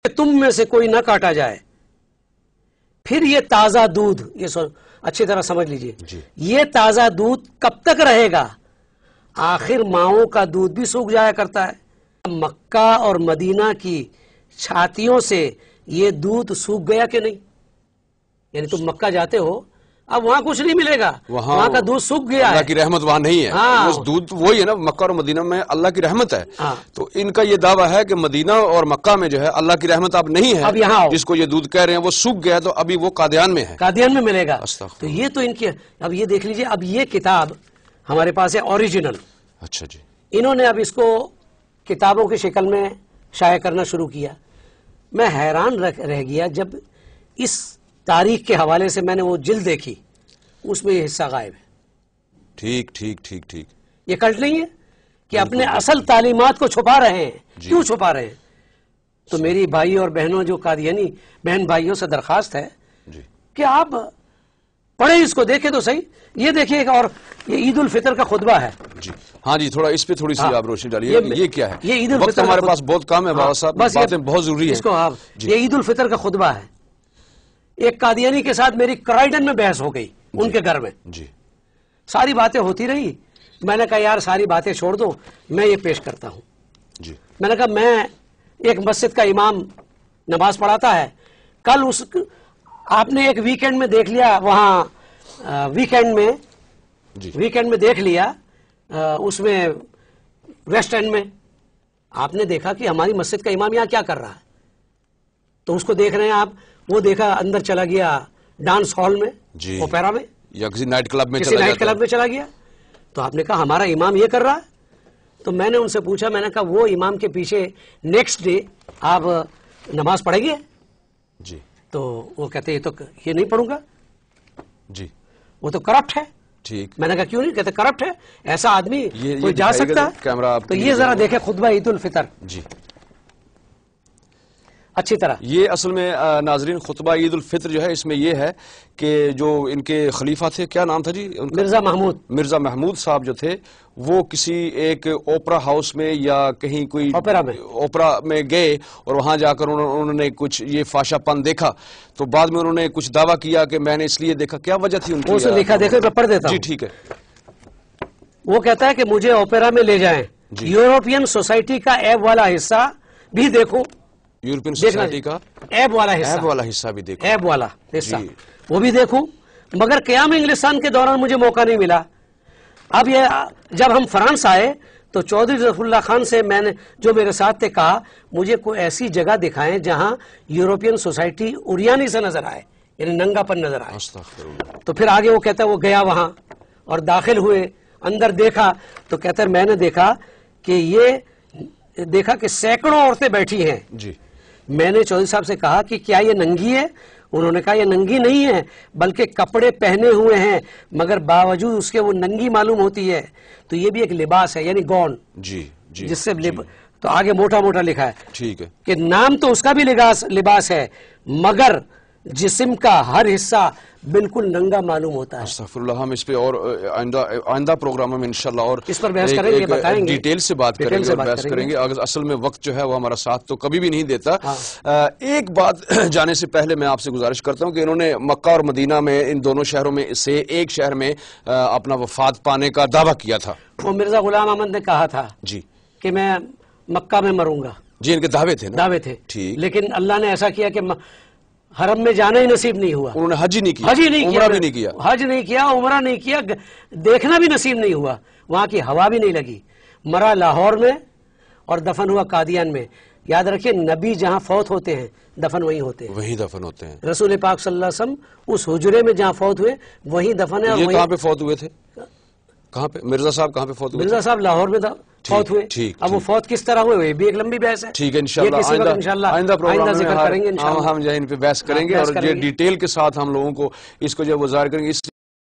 تم میں سے کوئی نہ کاٹا جائے. پھر یہ تازہ دودھ، یہ اچھی طرح سمجھ لیجئے، یہ تازہ دودھ کب تک رہے گا؟ آخر ماؤں کا دودھ بھی سوکھ جایا کرتا ہے. مکہ اور مدینہ کی چھاتیوں سے یہ دودھ سوکھ گیا کہ نہیں؟ یعنی تم مکہ جاتے ہو، اب وہاں کچھ نہیں ملے گا، وہاں کا دودھ سوکھ گیا ہے. اللہ کی رحمت وہاں نہیں ہے. اس دودھ وہی ہے نا، مکہ اور مدینہ میں اللہ کی رحمت ہے. تو ان کا یہ دعویٰ ہے کہ مدینہ اور مکہ میں جو ہے اللہ کی رحمت اب نہیں ہے. اب یہاں جس کو یہ دودھ کہہ رہے ہیں وہ سوکھ گیا، تو ابھی وہ قادیان میں ہے، قادیان میں ملے گا. تو یہ تو ان کی، اب یہ دیکھ لیجئے، اب یہ کتاب ہمارے پاس ہے اوریجنل. اچھا جی. انہوں نے اب اس کو کتابوں کی شکل میں شائع کرنا شروع کیا. میں حیران رہ گیا جب اس تاریخ کے حوالے سے میں نے وہ جلد دیکھی، اس میں یہ حصہ غائب ہے. ٹھیک ٹھیک ٹھیک ٹھیک. یہ کلٹ نہیں ہے کہ اپنے اصل تعلیمات کو چھپا رہے ہیں. کیوں چھپا رہے ہیں؟ تو میری بھائی اور بہنوں جو قادیانی بہن بھائیوں سے درخواست ہے کہ آپ پڑھیں، اس کو دیکھیں تو صحیح. یہ دیکھیے، اور یہ عید الفطر کا خطبہ ہے. جی ہاں جی، تھوڑا اس پہ تھوڑی سی آپ روشنی ڈالیے. یہ کیا ہے؟ یہ عید الفطر، وقت ہمارے پاس بہت کم ہے بابا صاحب، باتیں بہت ضروری اس کو آپ، یہ عید الفطر کا خطبہ ہے. ایک قادیانی کے ساتھ میری کرائیڈن میں بحث ہو گئی ان کے گھر میں. جی. ساری باتیں ہوتی رہی. میں نے کہا یار ساری باتیں چھوڑ دو، میں یہ پیش کرتا ہوں. جی. میں نے کہا میں ایک مسجد کا امام نماز پڑھاتا ہے. کل اس آپ نے ایک ویکینڈ میں دیکھ لیا، وہاں ویکینڈ میں دیکھ لیا اس میں ویسٹ اینڈ میں آپ نے دیکھا کہ ہماری مسجد کا امام یہاں کیا کر رہا ہے. تو اس کو دیکھ رہے ہیں آپ. وہ دیکھا اندر چلا گیا ڈانس ہال میں، اوپیرا میں، یا کسی نائٹ کلب میں چلا گیا. تو آپ نے کہا ہمارا امام یہ کر رہا ہے. تو میں نے ان سے پوچھا، میں نے کہا وہ امام کے پیچھے نیکسٹ ڈے آپ نماز پڑھیں گے؟ جی. تو وہ کہتے ہیں یہ نہیں پڑھوں گا. جی. وہ تو کرپٹ ہے. ٹھیک. میں نے کہا کیوں نہیں؟ کہتے کرپٹ ہے، ایسا آدمی کوئی جا سکتا ہے؟ تو یہ ذرا دیکھیں خطبہ عید الفطر. جی. اچھی طرح یہ اصل میں ناظرین خطبہ عید الفطر جو ہے، اس میں یہ ہے کہ جو ان کے خلیفہ تھے، کیا نام تھا جی؟ مرزا محمود صاحب جو تھے، وہ کسی ایک اوپرا ہاؤس میں یا کہیں کوئی اوپرا میں گئے، اور وہاں جا کر انہوں نے کچھ یہ فاشا پن دیکھا. تو بعد میں انہوں نے کچھ دعویٰ کیا کہ میں نے اس لیے دیکھا. کیا وجہ تھی ان کی؟ اسے لکھا، دیکھیں میں پڑھ دیتا ہوں. جی ٹھیک ہے. وہ کہتا ہے کہ مجھے اوپرا میں لے جائیں، یورپین سوسائٹی کا ایب والا حصہ بھی دیکھو. یورپین سوسائٹی کا ایب والا حصہ بھی دیکھو. ایب والا حصہ وہ بھی دیکھوں، مگر قیام انگلستان کے دوران مجھے موقع نہیں ملا. اب یہ جب ہم فرانس آئے تو چودھری ظفر اللہ خان سے میں نے، جو میرے ساتھ تھے، کہا مجھے کوئی ایسی جگہ دکھائیں جہاں یورپین سوسائٹی اوریانی سے نظر آئے، یعنی ننگا پن نظر آئے. تو پھر آگے وہ کہتا ہے وہ گیا وہاں اور داخل ہوئے، اندر دیکھا تو کہتا ہے میں نے دیکھا کہ یہ دیکھا کہ سینکڑوں عورتیں بیٹھی ہیں. جی. میں نے چودھری صاحب سے کہا کہ کیا یہ ننگی ہے؟ انہوں نے کہا یہ ننگی نہیں ہے، بلکہ کپڑے پہنے ہوئے ہیں، مگر باوجود اس کے وہ ننگی معلوم ہوتی ہے. تو یہ بھی ایک لباس ہے، یعنی گون. جی جی. جس سے تو آگے موٹا موٹا لکھا ہے. ٹھیک ہے. کہ نام تو اس کا بھی لباس ہے، مگر جسم کا ہر حصہ بالکل ننگا معلوم ہوتا ہے. استغفر اللہ. ہم اس پہ اور آئندہ پروگراموں میں انشاءاللہ اور اس پر بحث کریں گے، بتائیں گے، ڈیٹیل سے بات کریں گے اور بحث کریں گے. اصل میں وقت جو ہے وہ ہمارا ساتھ تو کبھی بھی نہیں دیتا. ایک بات جانے سے پہلے میں آپ سے گزارش کرتا ہوں کہ انہوں نے مکہ اور مدینہ میں، ان دونوں شہروں میں سے ایک شہر میں اپنا وفات پانے کا دعویٰ کیا تھا. وہ مرزا غلام احمد نے کہا تھا جی کہ میں مکہ میں مروں گا. جی. ان کے دعوے تھے نا؟ دعوے تھے. ٹھیک. لیکن اللہ نے ایسا کیا کہ حرم میں جانا ہی نصیب نہیں ہوا. انہوں نے حج ہی نہیں کیا، عمرہ بھی نہیں کیا، حج نہیں کیا، عمرہ نہیں کیا، دیکھنا بھی نصیب نہیں ہوا، وہاں کی ہوا بھی نہیں لگی. مرا لاہور میں اور دفن ہوا قادیان میں. یاد رکھیے نبی جہاں فوت ہوتے ہیں دفن وہیں ہوتے ہیں، وہیں دفن ہوتے ہیں. رسول پاک صلی اللہ علیہ وسلم اس حجرے میں جہاں فوت ہوئے وہیں دفن ہے. یہ کہاں پہ فوت ہوئے تھے؟ کہاں پہ مرزا صاحب کہاں پہ فوت ہوئے؟ مرزا صاحب لاہور میں فوت ہوئے. اب وہ فوت کس طرح ہوئے، بھی ایک لمبی بحث ہے. ٹھیک ہے. انشاءاللہ آئندہ پروگرام میں ہم جو ہے ان پہ بحث کریں گے اور یہ ڈیٹیل کے ساتھ ہم لوگوں کو اس کو جو ہے وہ ظاہر کریں گے.